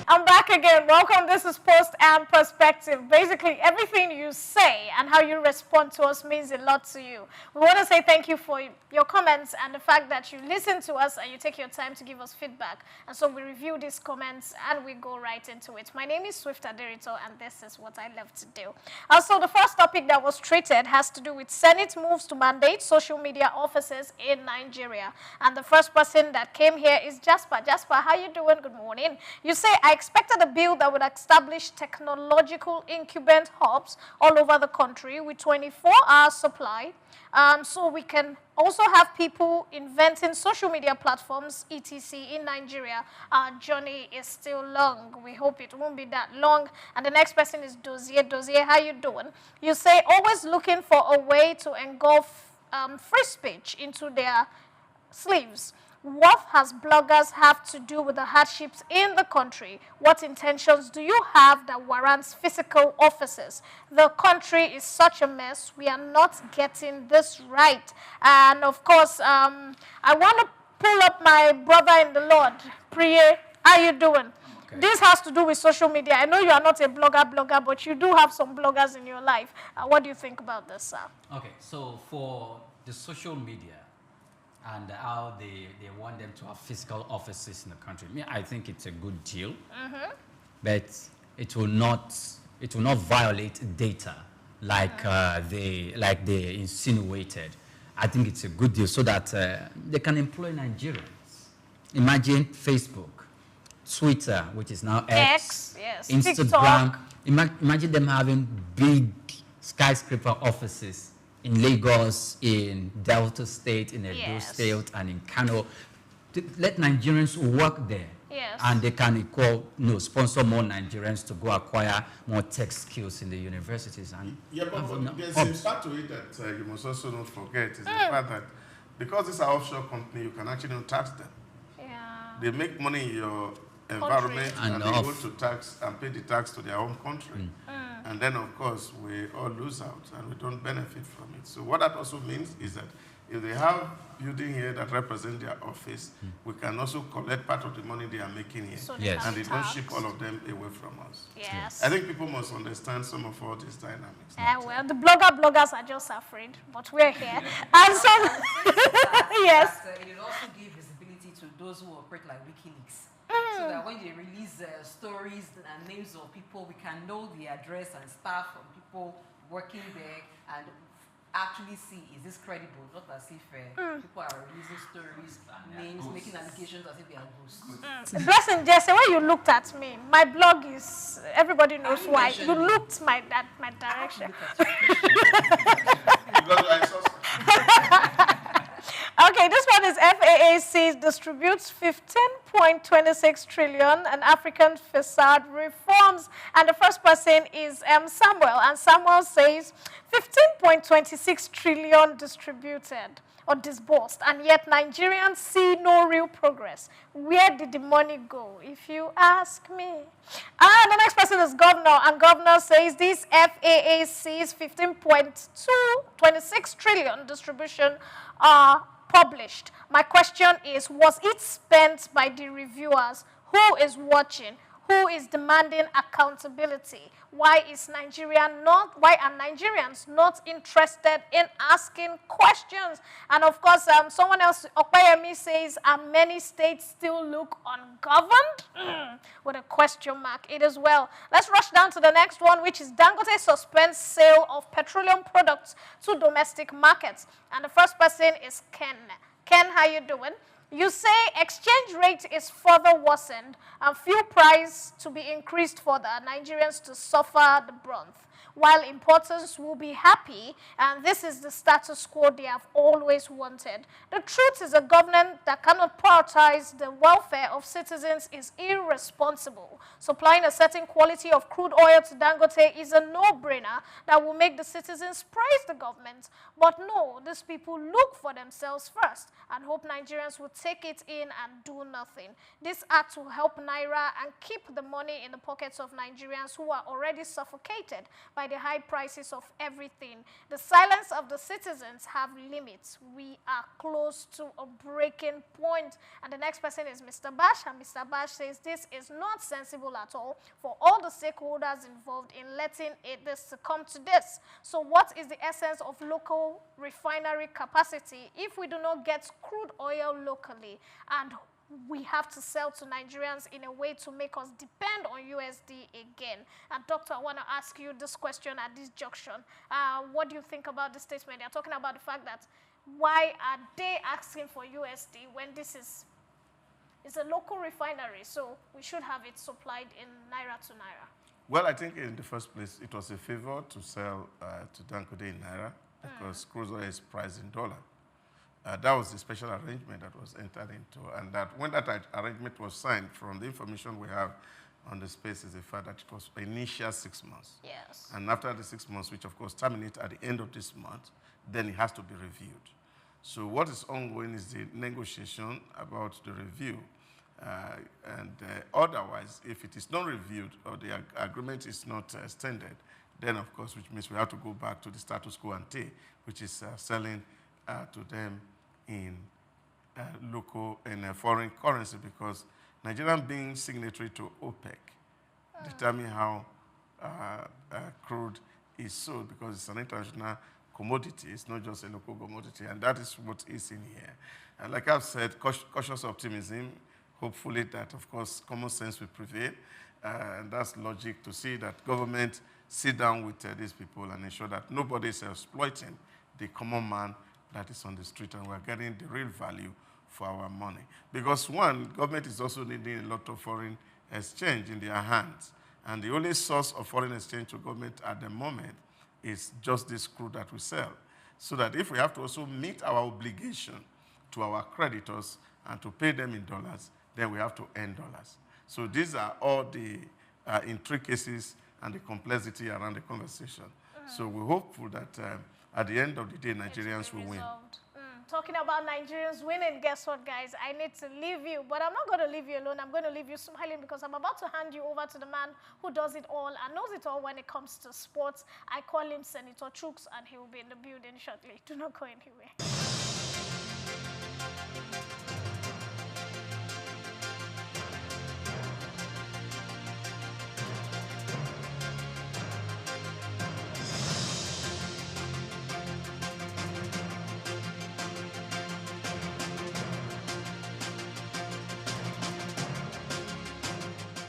I'm back again. Welcome. This is Post and Perspective. Basically, everything you say and how you respond to us means a lot to you. We want to say thank you for your comments and the fact that you listen to us and you take your time to give us feedback. And so we review these comments and we go right into it. My name is Swift Aderito, and this is what I love to do. So the first topic that was treated has to do with Senate moves to mandate social media offices in Nigeria. And the first person that came here is Jasper. Jasper, how you doing? Good morning. You say, I expected a bill that would establish technological incubant hubs all over the country with 24-hour supply. So we can also have people inventing social media platforms, etc. in Nigeria. Our journey is still long. We hope it won't be that long. And the next person is Dozier. Dozier, how you doing? You say, always looking for a way to engulf free speech into their sleeves. What has bloggers have to do with the hardships in the country? What intentions do you have that warrants physical offices? The country is such a mess. We are not getting this right. And of course, I want to pull up my brother in the Lord. Priye, how you doing? Okay. This has to do with social media. I know you are not a blogger, but you do have some bloggers in your life. What do you think about this, sir? Okay, so for the social media, and how they want them to have physical offices in the country. I think it's a good deal, but it will not violate data like they insinuated. I think it's a good deal so that they can employ Nigerians. Imagine Facebook, Twitter, which is now X, yes, Instagram. Imagine them having big skyscraper offices in Lagos, in Delta State, in Edo State, and in Kano. Let Nigerians work there. Yes. And they can sponsor more Nigerians to go acquire more tech skills in the universities. And but there's a part to it that you must also not forget is the fact that because it's an offshore company, you can actually not tax them. Yeah. They make money in your environment and they go to tax and pay the tax to their home country. And then, of course, we all lose out and we don't benefit from it. So what that also means is that if they have building here that represent their office, we can also collect part of the money they are making here. So and they don't ship all of them away from us. Yes. I think people must understand some of all these dynamics. Well, the bloggers are just afraid, but we're here. And so, yes. It will also give visibility to those who operate like WikiLeaks. So that when they release stories and names of people, we can know the address and staff and people working there and actually see, is this credible? Not as if people are releasing stories, names, making allegations as if they are ghosts. Blessing, Jesse, when you looked at me, my blog is, everybody knows why. You looked my direction. Because I saw Okay, this one is FAAC distributes 15.26 trillion and African facade reforms. And the first person is Samuel. And Samuel says 15.26 trillion distributed or disbursed. And yet Nigerians see no real progress. Where did the money go, if you ask me? And the next person is Governor. And Governor says this FAAC's 15.26 trillion distribution are published. My question is, was it spent by the reviewers? Who is watching? Who is demanding accountability? Why are Nigerians not interested in asking questions? And of course, someone else, Okpayemi, says, are many states still look ungoverned? With a question mark. It is well. Let's rush down to the next one, which is Dangote suspends sale of petroleum products to domestic markets. And the first person is Ken. Ken, how you doing? You say exchange rate is further worsened and fuel price to be increased further, Nigerians to suffer the brunt, while importers will be happy, and this is the status quo they have always wanted. The truth is a government that cannot prioritize the welfare of citizens is irresponsible. Supplying a certain quality of crude oil to Dangote is a no-brainer that will make the citizens praise the government. But no, these people look for themselves first and hope Nigerians will take it in and do nothing. This act will help Naira and keep the money in the pockets of Nigerians who are already suffocated by by the high prices of everything. The silence of the citizens have limits. We are close to a breaking point. And the next person is Mr. Bash, and Mr. Bash says this is not sensible at all for all the stakeholders involved in letting this come to this. So what is the essence of local refinery capacity if we do not get crude oil locally, and we have to sell to Nigerians in a way to make us depend on USD again? And Doctor, I want to ask you this question at this junction. What do you think about the statement? They're talking about the fact that why are they asking for USD when this is a local refinery, so we should have it supplied in Naira to Naira? Well, I think in the first place, it was a favor to sell to Dangote in Naira because crude oil is priced in dollar. That was the special arrangement that was entered into, and that when that arrangement was signed, from the information we have on the space is the fact that it was initial 6 months. Yes. And after the 6 months, which of course terminate at the end of this month, then it has to be reviewed. So what is ongoing is the negotiation about the review. Otherwise, if it is not reviewed or the agreement is not extended, then of course, which means we have to go back to the status quo ante, which is selling to them in foreign currency, because Nigeria being signatory to OPEC determine how crude is sold, because it's an international commodity. It's not just a local commodity, and that is what is in here. And like I've said, cautious optimism, hopefully that, of course, common sense will prevail, and that's logic to see that government sit down with these people and ensure that nobody is exploiting the common man that is on the street, and we're getting the real value for our money. Because one, government is also needing a lot of foreign exchange in their hands, and the only source of foreign exchange to government at the moment is just this crude that we sell. So that if we have to also meet our obligation to our creditors and to pay them in dollars, then we have to earn dollars. So these are all the intricacies and the complexity around the conversation. So we're hopeful that at the end of the day, Nigerians will win. Talking about Nigerians winning, guess what, guys? I need to leave you, but I'm not going to leave you alone. I'm going to leave you smiling, because I'm about to hand you over to the man who does it all and knows it all when it comes to sports. I call him Senator Chooks, and he will be in the building shortly. Do not go anywhere.